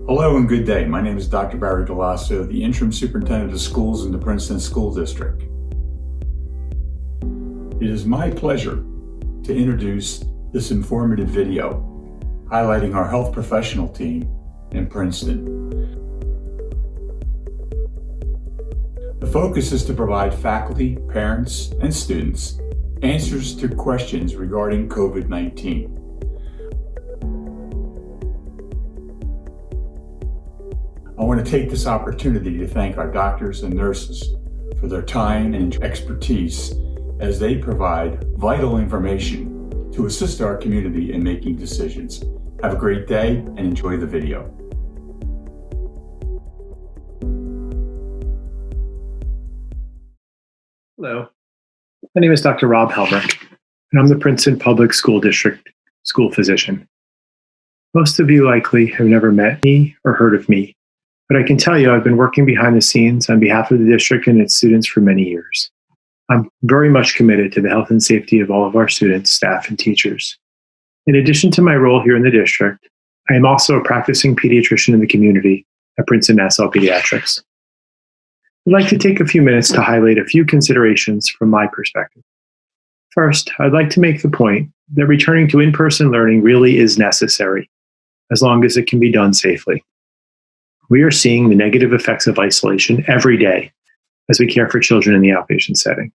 Hello and good day. My name is Dr. Barry Galasso, the Interim Superintendent of Schools in the Princeton School District. It is my pleasure to introduce this informative video highlighting our health professional team in Princeton. The focus is to provide faculty, parents, and students answers to questions regarding COVID-19. I want to take this opportunity to thank our doctors and nurses for their time and expertise as they provide vital information to assist our community in making decisions. Have a great day and enjoy the video. Hello, my name is Dr. Rob Helmerich, and I'm the Princeton Public School District school physician. Most of you likely have never met me or heard of me, but I can tell you I've been working behind the scenes on behalf of the district and its students for many years. I'm very much committed to the health and safety of all of our students, staff, and teachers. In addition to my role here in the district, I am also a practicing pediatrician in the community at Princeton Nassau Pediatrics. I'd like to take a few minutes to highlight a few considerations from my perspective. First, I'd like to make the point that returning to in-person learning really is necessary, as long as it can be done safely. We are seeing the negative effects of isolation every day as we care for children in the outpatient setting.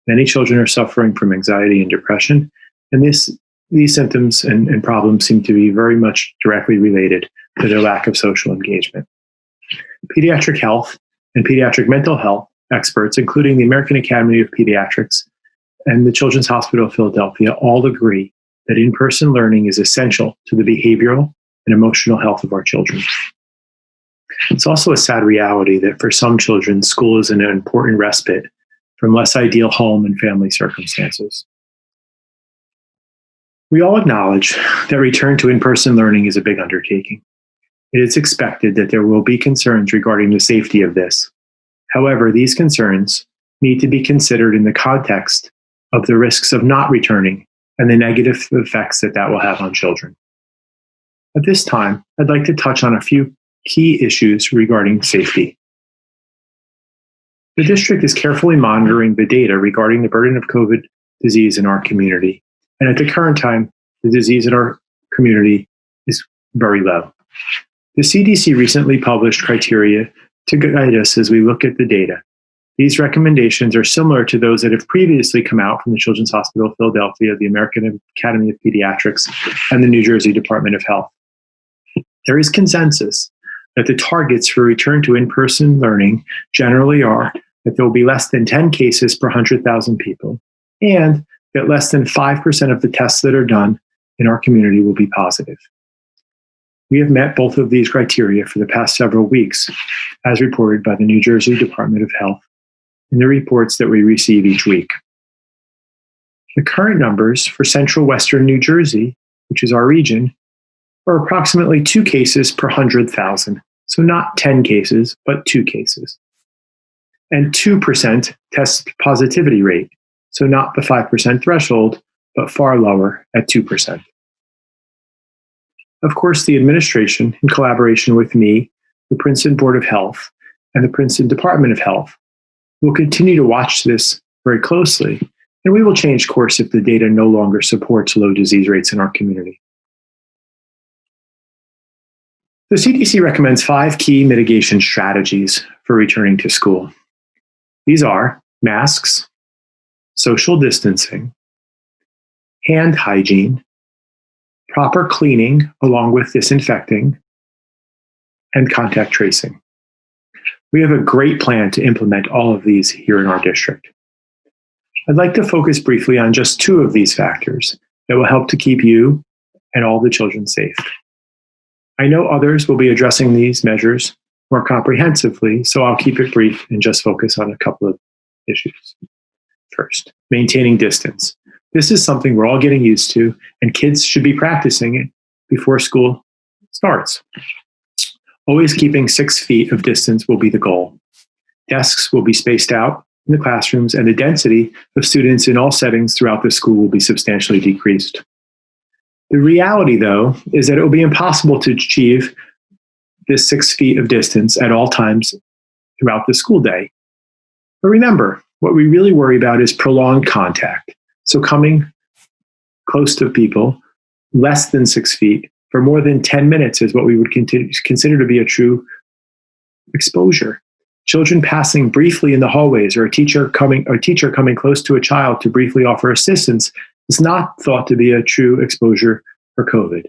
Many children are suffering from anxiety and depression, and these symptoms and problems seem to be very much directly related to their lack of social engagement. Pediatric health and pediatric mental health experts, including the American Academy of Pediatrics and the Children's Hospital of Philadelphia, all agree that in-person learning is essential to the behavioral and emotional health of our children. It's also a sad reality that for some children, school is an important respite from less ideal home and family circumstances. We all acknowledge that return to in-person learning is a big undertaking. It is expected that there will be concerns regarding the safety of this. However, these concerns need to be considered in the context of the risks of not returning and the negative effects that will have on children. At this time, I'd like to touch on a few key issues regarding safety. The district is carefully monitoring the data regarding the burden of COVID disease in our community. And at the current time, the disease in our community is very low. The CDC recently published criteria to guide us as we look at the data. These recommendations are similar to those that have previously come out from the Children's Hospital of Philadelphia, the American Academy of Pediatrics, and the New Jersey Department of Health. There is consensus that the targets for return to in-person learning generally are that there will be less than 10 cases per 100,000 people, and that less than 5% of the tests that are done in our community will be positive. We have met both of these criteria for the past several weeks, as reported by the New Jersey Department of Health in the reports that we receive each week. The current numbers for central western New Jersey, which is our region, are approximately 2 cases per 100,000. So not 10 cases, but 2 cases. And 2% test positivity rate. So not the 5% threshold, but far lower at 2%. Of course, the administration, in collaboration with me, the Princeton Board of Health, and the Princeton Department of Health, will continue to watch this very closely, and we will change course if the data no longer supports low disease rates in our community. The CDC recommends 5 key mitigation strategies for returning to school. These are masks, social distancing, hand hygiene, proper cleaning along with disinfecting, and contact tracing. We have a great plan to implement all of these here in our district. I'd like to focus briefly on just 2 of these factors that will help to keep you and all the children safe. I know others will be addressing these measures more comprehensively, so I'll keep it brief and just focus on a couple of issues. First, maintaining distance. This is something we're all getting used to, and kids should be practicing it before school starts. Always keeping 6 feet of distance will be the goal. Desks will be spaced out in the classrooms, and the density of students in all settings throughout the school will be substantially decreased. The reality, though, is that it will be impossible to achieve this 6 feet of distance at all times throughout the school day. But remember, what we really worry about is prolonged contact. So coming close to people less than 6 feet for more than 10 minutes is what we would consider to be a true exposure. Children passing briefly in the hallways, or a teacher coming close to a child to briefly offer assistance is not thought to be a true exposure for COVID.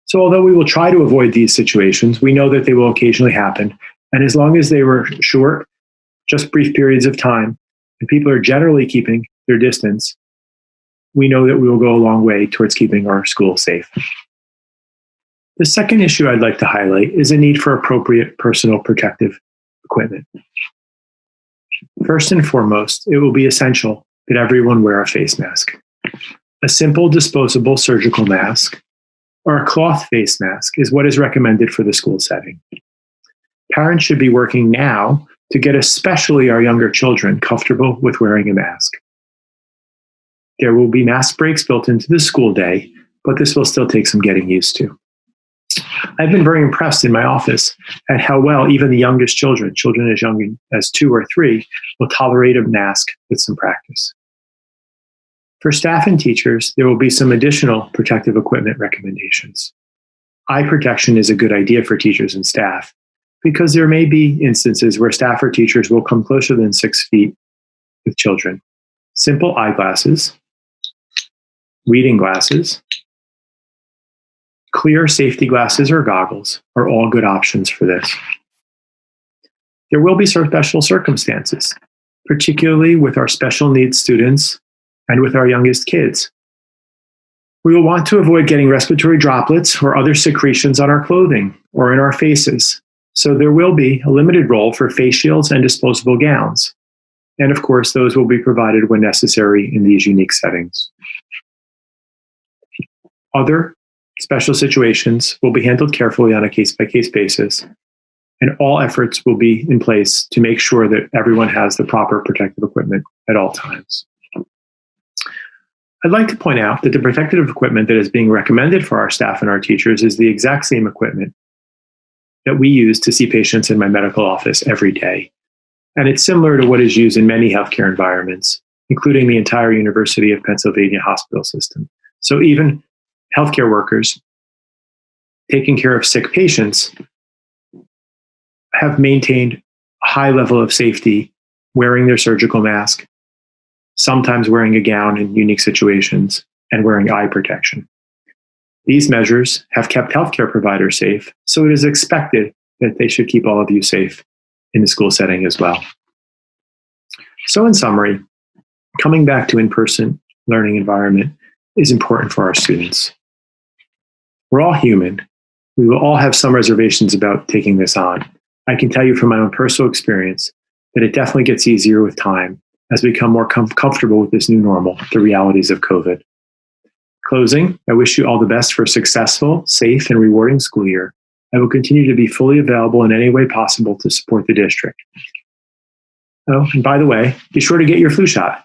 So although we will try to avoid these situations, we know that they will occasionally happen. And as long as they were short, just brief periods of time, and people are generally keeping their distance, we know that we will go a long way towards keeping our school safe. The second issue I'd like to highlight is a need for appropriate personal protective equipment. First and foremost, it will be essential that everyone wear a face mask. A simple disposable surgical mask or a cloth face mask is what is recommended for the school setting. Parents should be working now to get especially our younger children comfortable with wearing a mask. There will be mask breaks built into the school day, but this will still take some getting used to. I've been very impressed in my office at how well even the youngest children as young as 2 or 3, will tolerate a mask with some practice. For staff and teachers, there will be some additional protective equipment recommendations. Eye protection is a good idea for teachers and staff because there may be instances where staff or teachers will come closer than 6 feet with children. Simple eyeglasses, reading glasses, clear safety glasses or goggles are all good options for this. There will be special circumstances, particularly with our special needs students and with our youngest kids. We will want to avoid getting respiratory droplets or other secretions on our clothing or in our faces. So there will be a limited role for face shields and disposable gowns. And of course, those will be provided when necessary in these unique settings. Other special situations will be handled carefully on a case-by-case basis, and all efforts will be in place to make sure that everyone has the proper protective equipment at all times. I'd like to point out that the protective equipment that is being recommended for our staff and our teachers is the exact same equipment that we use to see patients in my medical office every day. And it's similar to what is used in many healthcare environments, including the entire University of Pennsylvania hospital system. So even healthcare workers taking care of sick patients have maintained a high level of safety, wearing their surgical mask, sometimes wearing a gown in unique situations, and wearing eye protection. These measures have kept healthcare providers safe, so it is expected that they should keep all of you safe in the school setting as well. So in summary, coming back to in-person learning environment is important for our students. We're all human. We will all have some reservations about taking this on. I can tell you from my own personal experience that it definitely gets easier with time as we become more comfortable with this new normal, the realities of COVID. Closing, I wish you all the best for a successful, safe, and rewarding school year. I will continue to be fully available in any way possible to support the district. Oh, and by the way, be sure to get your flu shot.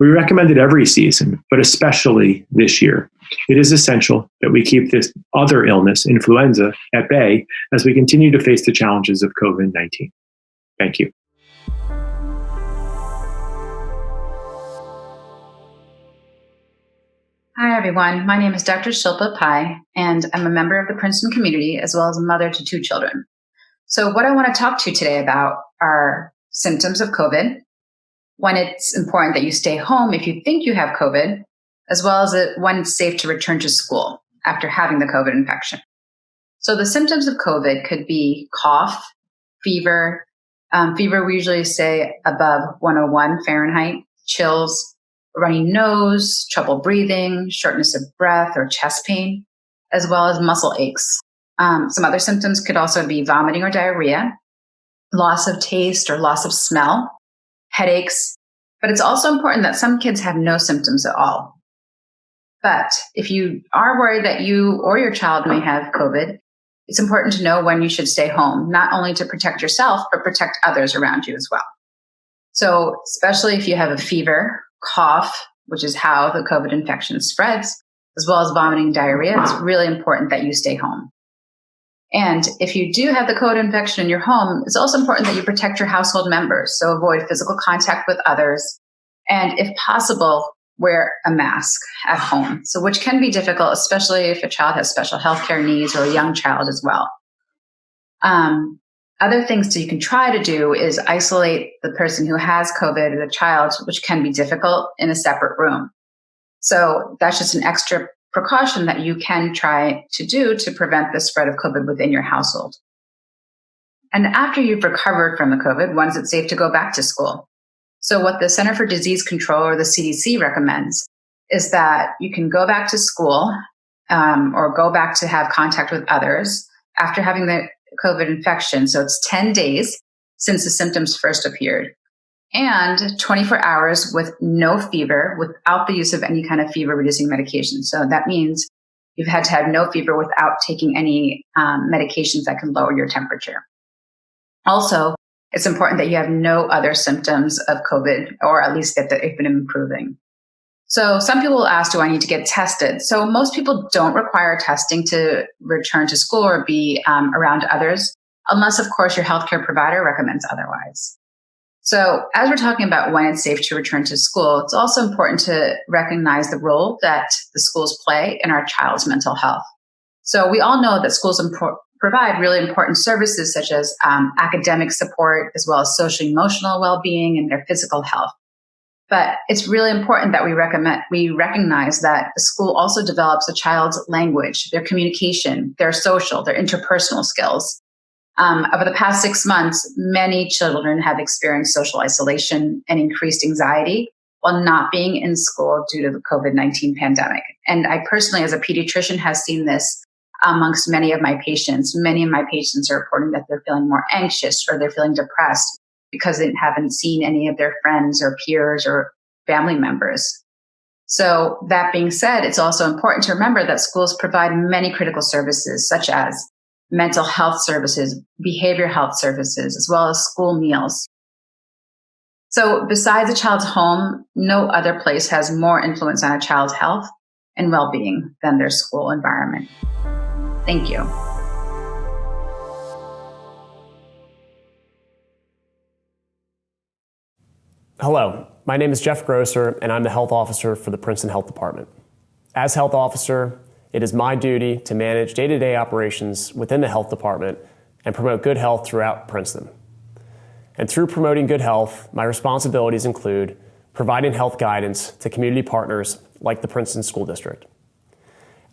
We recommend it every season, but especially this year. It is essential that we keep this other illness, influenza, at bay as we continue to face the challenges of COVID-19. Thank you. Hi, everyone. My name is Dr. Shilpa Pai, and I'm a member of the Princeton community as well as a mother to 2 children. So what I want to talk to you today about are symptoms of COVID, when it's important that you stay home if you think you have COVID, as well as when it's safe to return to school after having the COVID infection. So the symptoms of COVID could be cough, fever. Fever we usually say above 101 Fahrenheit, chills, runny nose, trouble breathing, shortness of breath or chest pain, as well as muscle aches. Some other symptoms could also be vomiting or diarrhea, loss of taste or loss of smell, headaches, but it's also important that some kids have no symptoms at all. But if you are worried that you or your child may have COVID, it's important to know when you should stay home, not only to protect yourself, but protect others around you as well. So especially if you have a fever, cough, which is how the COVID infection spreads, as well as vomiting and diarrhea, it's really important that you stay home. And if you do have the COVID infection in your home, it's also important that you protect your household members. So avoid physical contact with others. And if possible, wear a mask at home. So which can be difficult, especially if a child has special healthcare needs or a young child as well. Other things that you can try to do is isolate the person who has COVID or the child, which can be difficult, in a separate room. So that's just an extra precaution that you can try to do to prevent the spread of COVID within your household. And after you've recovered from the COVID, when is it safe to go back to school? So what the Center for Disease Control, or the CDC, recommends is that you can go back to school or go back to have contact with others after having the COVID infection. So it's 10 days since the symptoms first appeared, and 24 hours with no fever without the use of any kind of fever-reducing medication. So that means you've had to have no fever without taking any medications that can lower your temperature. Also, it's important that you have no other symptoms of COVID, or at least that they've been improving. So some people will ask, do I need to get tested? So most people don't require testing to return to school or be around others, unless, of course, your healthcare provider recommends otherwise. So as we're talking about when it's safe to return to school, it's also important to recognize the role that the schools play in our child's mental health. So we all know that schools provide really important services such as academic support, as well as social emotional well-being and their physical health. But it's really important that we recognize that the school also develops a child's language, their communication, their social, their interpersonal skills. Over the past 6 months, many children have experienced social isolation and increased anxiety while not being in school due to the COVID-19 pandemic. And I personally, as a pediatrician, have seen this amongst many of my patients. Many of my patients are reporting that they're feeling more anxious or they're feeling depressed because they haven't seen any of their friends or peers or family members. So that being said, it's also important to remember that schools provide many critical services, such as mental health services, behavioral health services, as well as school meals. So besides a child's home, no other place has more influence on a child's health and well-being than their school environment. Thank you. Hello, my name is Jeff Grosser, and I'm the health officer for the Princeton Health Department. As health officer, it is my duty to manage day-to-day operations within the health department and promote good health throughout Princeton. And through promoting good health, my responsibilities include providing health guidance to community partners like the Princeton School District.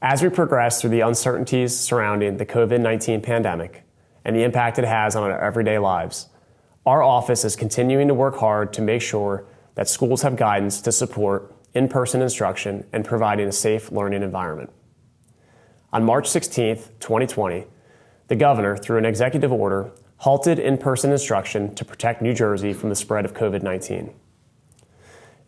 As we progress through the uncertainties surrounding the COVID-19 pandemic and the impact it has on our everyday lives, our office is continuing to work hard to make sure that schools have guidance to support in-person instruction and providing a safe learning environment. On March 16, 2020, the governor, through an executive order, halted in-person instruction to protect New Jersey from the spread of COVID-19.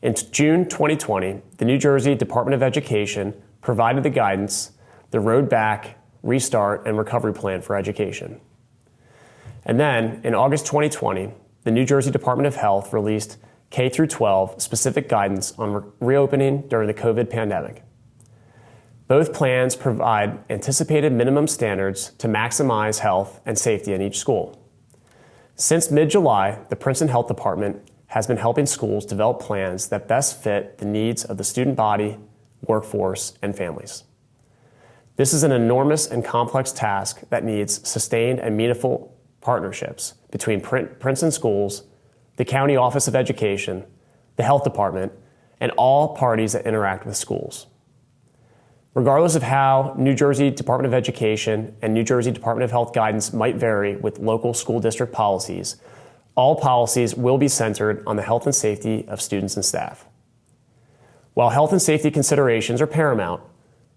In June 2020, the New Jersey Department of Education provided the guidance, the Road Back, Restart, and Recovery Plan for Education. And then, in August 2020, the New Jersey Department of Health released K-12 specific guidance on reopening during the COVID pandemic. Both plans provide anticipated minimum standards to maximize health and safety in each school. Since mid-July, the Princeton Health Department has been helping schools develop plans that best fit the needs of the student body, workforce, and families. This is an enormous and complex task that needs sustained and meaningful partnerships between Princeton schools, the County Office of Education, the Health Department, and all parties that interact with schools. Regardless of how New Jersey Department of Education and New Jersey Department of Health guidance might vary with local school district policies, all policies will be centered on the health and safety of students and staff. While health and safety considerations are paramount,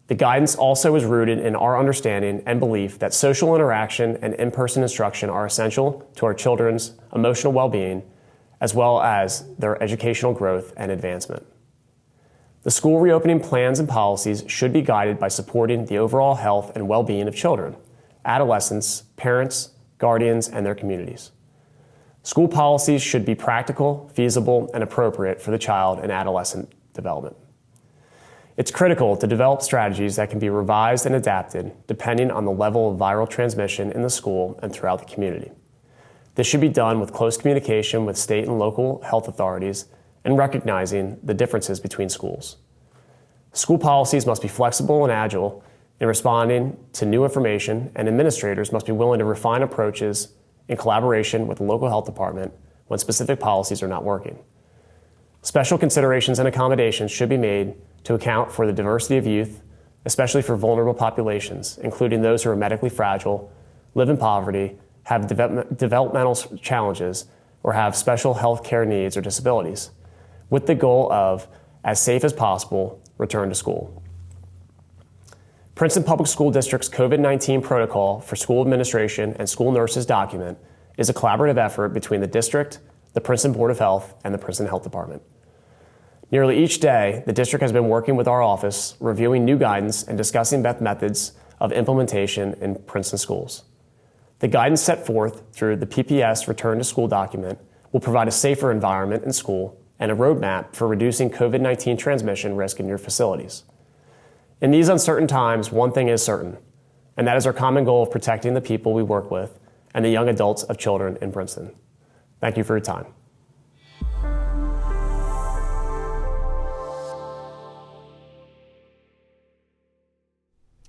the guidance also is rooted in our understanding and belief that social interaction and in-person instruction are essential to our children's emotional well-being, as well as their educational growth and advancement. The school reopening plans and policies should be guided by supporting the overall health and well-being of children, adolescents, parents, guardians, and their communities. School policies should be practical, feasible, and appropriate for the child and adolescent development. It's critical to develop strategies that can be revised and adapted depending on the level of viral transmission in the school and throughout the community. This should be done with close communication with state and local health authorities and recognizing the differences between schools. School policies must be flexible and agile in responding to new information, and administrators must be willing to refine approaches in collaboration with the local health department when specific policies are not working. Special considerations and accommodations should be made to account for the diversity of youth, especially for vulnerable populations, including those who are medically fragile, live in poverty, have developmental challenges, or have special health care needs or disabilities, with the goal of, as safe as possible, return to school. Princeton Public School District's COVID-19 protocol for school administration and school nurses document is a collaborative effort between the district, the Princeton Board of Health, and the Princeton Health Department. Nearly each day, the district has been working with our office, reviewing new guidance and discussing best methods of implementation in Princeton schools. The guidance set forth through the PPS Return to School document will provide a safer environment in school and a roadmap for reducing COVID-19 transmission risk in your facilities. In these uncertain times, one thing is certain, and that is our common goal of protecting the people we work with and the young adults of children in Princeton. Thank you for your time.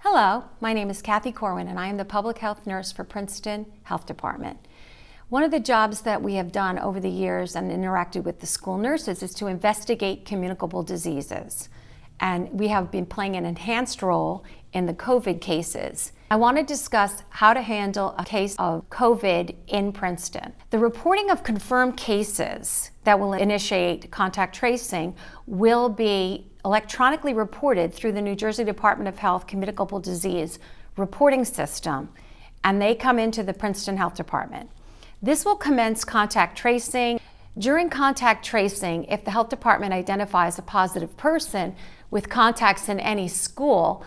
Hello, my name is Kathy Corwin and I am the public health nurse for Princeton Health Department. One of the jobs that we have done over the years and interacted with the school nurses is to investigate communicable diseases. And we have been playing an enhanced role in the COVID cases. I want to discuss how to handle a case of COVID in Princeton. The reporting of confirmed cases that will initiate contact tracing will be electronically reported through the New Jersey Department of Health Communicable Disease Reporting System, and they come into the Princeton Health Department. This will commence contact tracing. During contact tracing, if the health department identifies a positive person with contacts in any school,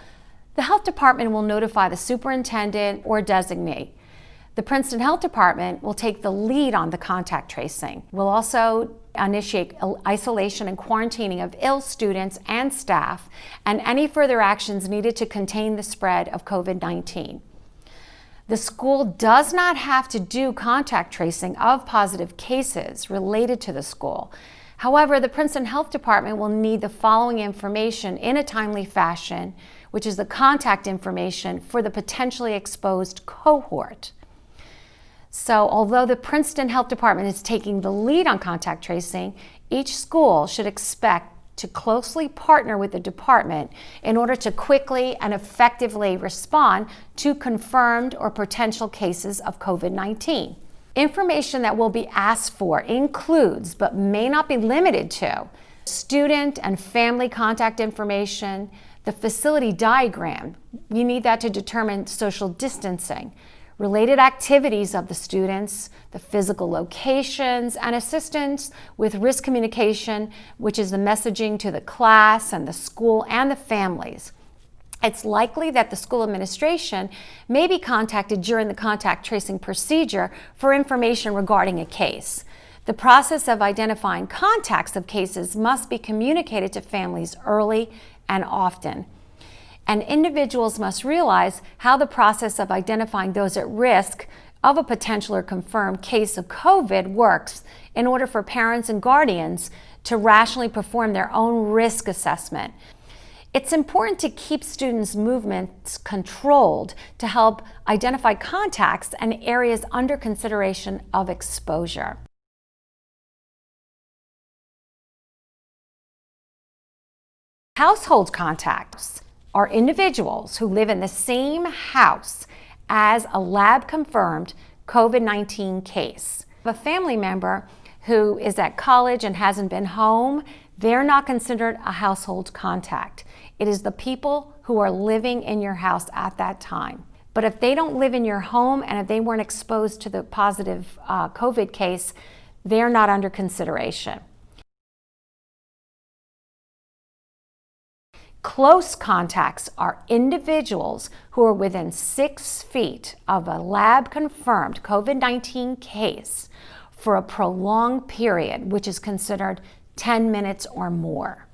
the health department will notify the superintendent or designate. The Princeton Health Department will take the lead on the contact tracing. We'll also initiate isolation and quarantining of ill students and staff, and any further actions needed to contain the spread of COVID-19. The school does not have to do contact tracing of positive cases related to the school. However, the Princeton Health Department will need the following information in a timely fashion, which is the contact information for the potentially exposed cohort. So although the Princeton Health Department is taking the lead on contact tracing, each school should expect to closely partner with the department in order to quickly and effectively respond to confirmed or potential cases of COVID-19. Information that will be asked for includes, but may not be limited to, student and family contact information, the facility diagram. You need that to determine social distancing, related activities of the students, the physical locations, and assistance with risk communication, which is the messaging to the class and the school and the families. It's likely that the school administration may be contacted during the contact tracing procedure for information regarding a case. The process of identifying contacts of cases must be communicated to families early and often. And individuals must realize how the process of identifying those at risk of a potential or confirmed case of COVID works in order for parents and guardians to rationally perform their own risk assessment. It's important to keep students' movements controlled to help identify contacts and areas under consideration of exposure. Household contacts are individuals who live in the same house as a lab-confirmed COVID-19 case. A family member who is at college and hasn't been home, they're not considered a household contact. It is the people who are living in your house at that time. But if they don't live in your home and if they weren't exposed to the positive COVID case, they're not under consideration. Close contacts are individuals who are within 6 feet of a lab-confirmed COVID-19 case for a prolonged period, which is considered 10 minutes or more.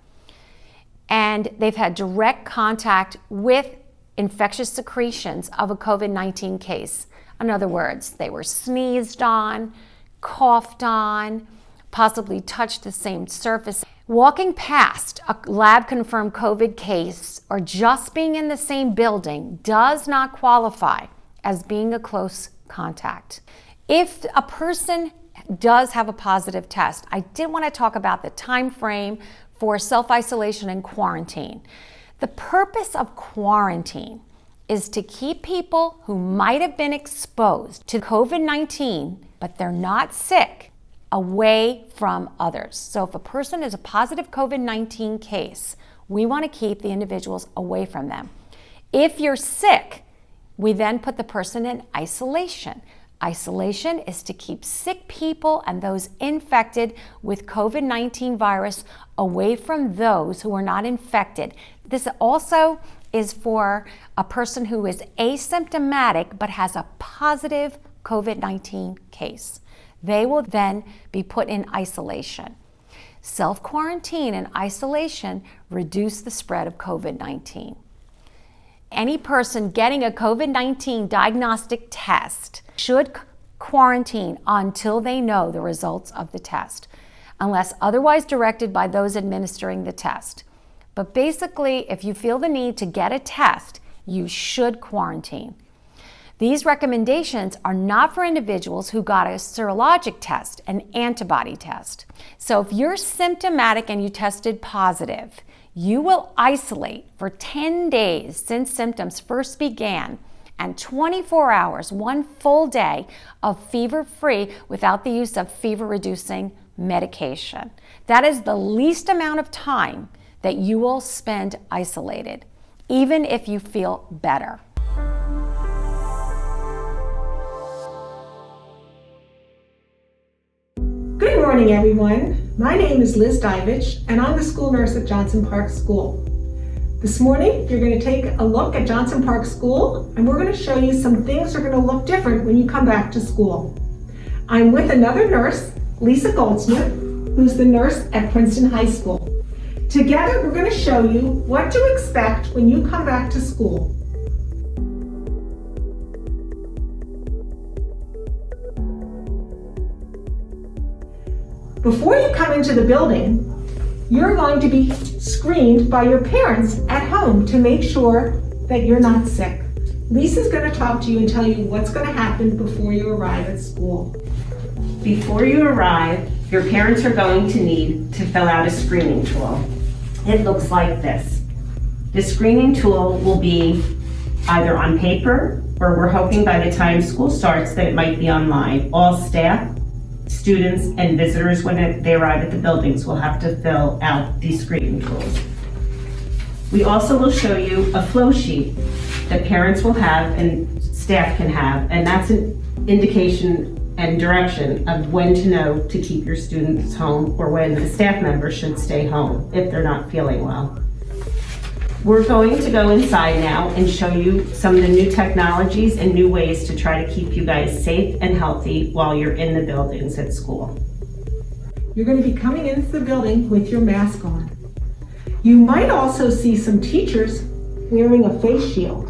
and they've had direct contact with infectious secretions of a COVID-19 case. In other words, they were sneezed on, coughed on, possibly touched the same surface. Walking past a lab-confirmed COVID case or just being in the same building does not qualify as being a close contact. If a person does have a positive test, I did want to talk about the time frame for self-isolation and quarantine. The purpose of quarantine is to keep people who might have been exposed to COVID-19, but they're not sick, away from others. So if a person is a positive COVID-19 case, we want to keep the individuals away from them. If you're sick, we then put the person in isolation. Isolation is to keep sick people and those infected with COVID-19 virus away from those who are not infected. This also is for a person who is asymptomatic but has a positive COVID-19 case. They will then be put in isolation. Self-quarantine and isolation reduce the spread of COVID-19. Any person getting a COVID-19 diagnostic test should quarantine until they know the results of the test, unless otherwise directed by those administering the test. But basically, if you feel the need to get a test, you should quarantine. These recommendations are not for individuals who got a serologic test, an antibody test. So if you're symptomatic and you tested positive, you will isolate for 10 days since symptoms first began and 24 hours, one full day of fever-free without the use of fever-reducing medication. That is the least amount of time that you will spend isolated, even if you feel better. Good morning, everyone. My name is Liz Divich, and I'm the school nurse at Johnson Park School. This morning, you're going to take a look at Johnson Park School, and we're going to show you some things that are going to look different when you come back to school. I'm with another nurse, Lisa Goldsmith, who's the nurse at Princeton High School. Together, we're going to show you what to expect when you come back to school. Before you come into the building, you're going to be screened by your parents at home to make sure that you're not sick. Lisa's going to talk to you and tell you what's going to happen before you arrive at school. Before you arrive, your parents are going to need to fill out a screening tool. It looks like this. The screening tool will be either on paper, or we're hoping by the time school starts that it might be online. All staff, students, and visitors, when they arrive at the buildings, will have to fill out these screening tools. We also will show you a flow sheet that parents will have and staff can have, and that's an indication and direction of when to know to keep your students home or when a staff member should stay home if they're not feeling well. We're going to go inside now and show you some of the new technologies and new ways to try to keep you guys safe and healthy while you're in the buildings at school. You're going to be coming into the building with your mask on. You might also see some teachers wearing a face shield.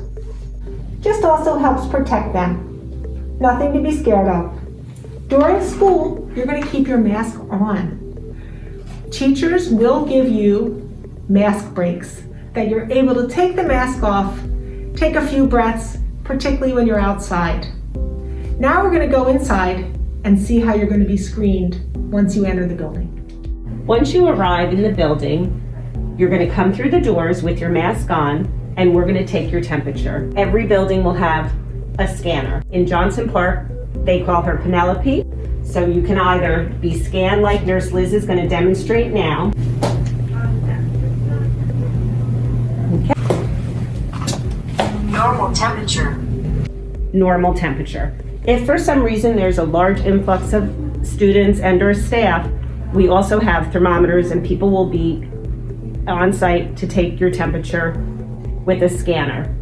Just also helps protect them. Nothing to be scared of. During school, you're going to keep your mask on. Teachers will give you mask breaks that you're able to take the mask off, take a few breaths, particularly when you're outside. Now we're going to go inside and see how you're going to be screened once you enter the building. Once you arrive in the building, you're going to come through the doors with your mask on, and we're going to take your temperature. Every building will have a scanner. In Johnson Park, they call her Penelope, so you can either be scanned like Nurse Liz is going to demonstrate now. Normal temperature. Normal temperature. If for some reason there's a large influx of students and or staff, we also have thermometers and people will be on site to take your temperature with a scanner.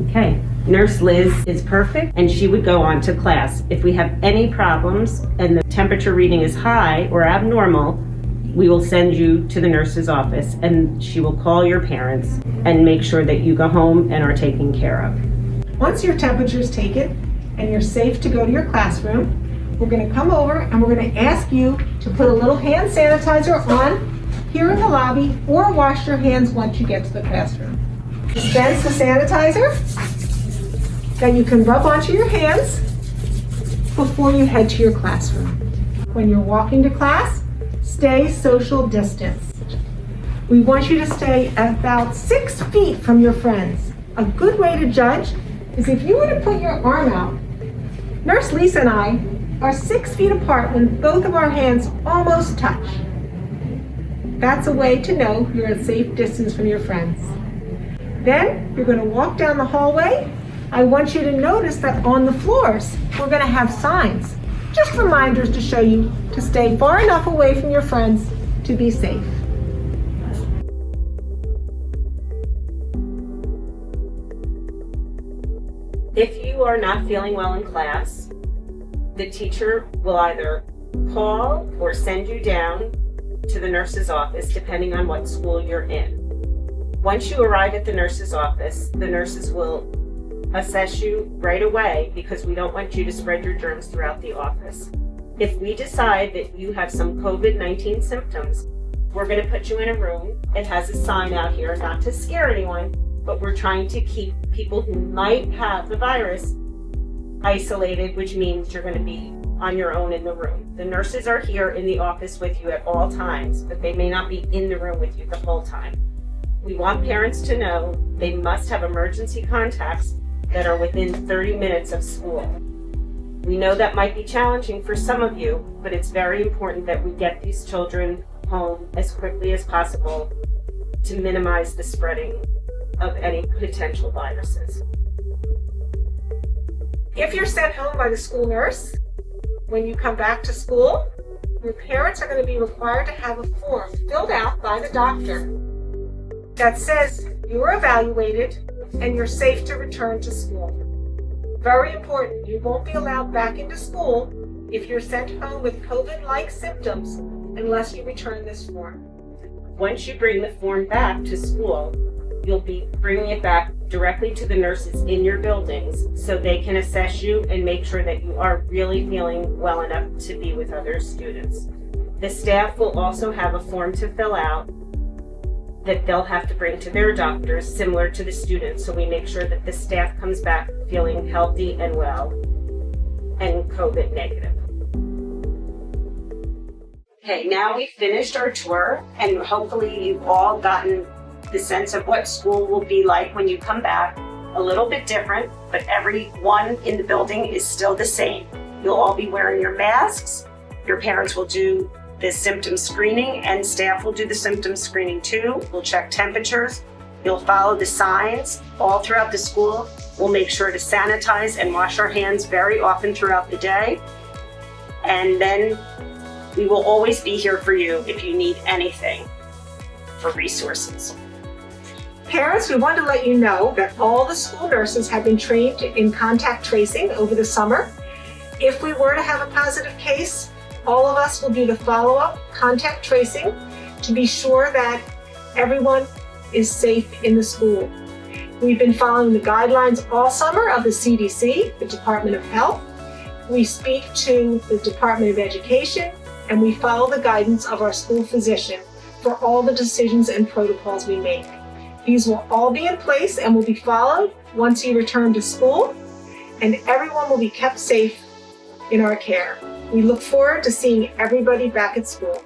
Okay, Nurse Liz is perfect and she would go on to class. If we have any problems and the temperature reading is high or abnormal, we will send you to the nurse's office, and she will call your parents and make sure that you go home and are taken care of. Once your temperature is taken and you're safe to go to your classroom, we're going to come over and we're going to ask you to put a little hand sanitizer on here in the lobby, or wash your hands once you get to the classroom. Dispense the sanitizer that you can rub onto your hands before you head to your classroom. When you're walking to class, stay social distance. We want you to stay about 6 feet from your friends. A good way to judge is if you were to put your arm out. Nurse Lisa and I are 6 feet apart when both of our hands almost touch. That's a way to know you're a safe distance from your friends. Then you're going to walk down the hallway. I want you to notice that on the floors, we're going to have signs. Just reminders to show you to stay far enough away from your friends to be safe. If you are not feeling well in class, the teacher will either call or send you down to the nurse's office, depending on what school you're in. Once you arrive at the nurse's office, the nurses will assess you right away because we don't want you to spread your germs throughout the office. If we decide that you have some COVID-19 symptoms, we're going to put you in a room. It has a sign out here, not to scare anyone, but we're trying to keep people who might have the virus isolated, which means you're going to be on your own in the room. The nurses are here in the office with you at all times, but they may not be in the room with you the whole time. We want parents to know they must have emergency contacts that are within 30 minutes of school. We know that might be challenging for some of you, but it's very important that we get these children home as quickly as possible to minimize the spreading of any potential viruses. If you're sent home by the school nurse, when you come back to school, your parents are going to be required to have a form filled out by the doctor that says you were evaluated and you're safe to return to school. Very important, you won't be allowed back into school if you're sent home with COVID-like symptoms unless you return this form. Once you bring the form back to school, you'll be bringing it back directly to the nurses in your buildings so they can assess you and make sure that you are really feeling well enough to be with other students. The staff will also have a form to fill out that they'll have to bring to their doctors, similar to the students, so we make sure that the staff comes back feeling healthy and well and COVID negative. Okay, now we've finished our tour, and hopefully you've all gotten the sense of what school will be like when you come back. A little bit different, but everyone in the building is still the same. You'll all be wearing your masks. Your parents will do the symptom screening, and staff will do the symptom screening too. We'll check temperatures. You'll follow the signs all throughout the school. We'll make sure to sanitize and wash our hands very often throughout the day. And then we will always be here for you if you need anything for resources. Parents, we want to let you know that all the school nurses have been trained in contact tracing over the summer. If we were to have a positive case, all of us will do the follow-up contact tracing to be sure that everyone is safe in the school. We've been following the guidelines all summer of the CDC, the Department of Health. We speak to the Department of Education, and we follow the guidance of our school physician for all the decisions and protocols we make. These will all be in place and will be followed once you return to school, and everyone will be kept safe in our care. We look forward to seeing everybody back at school.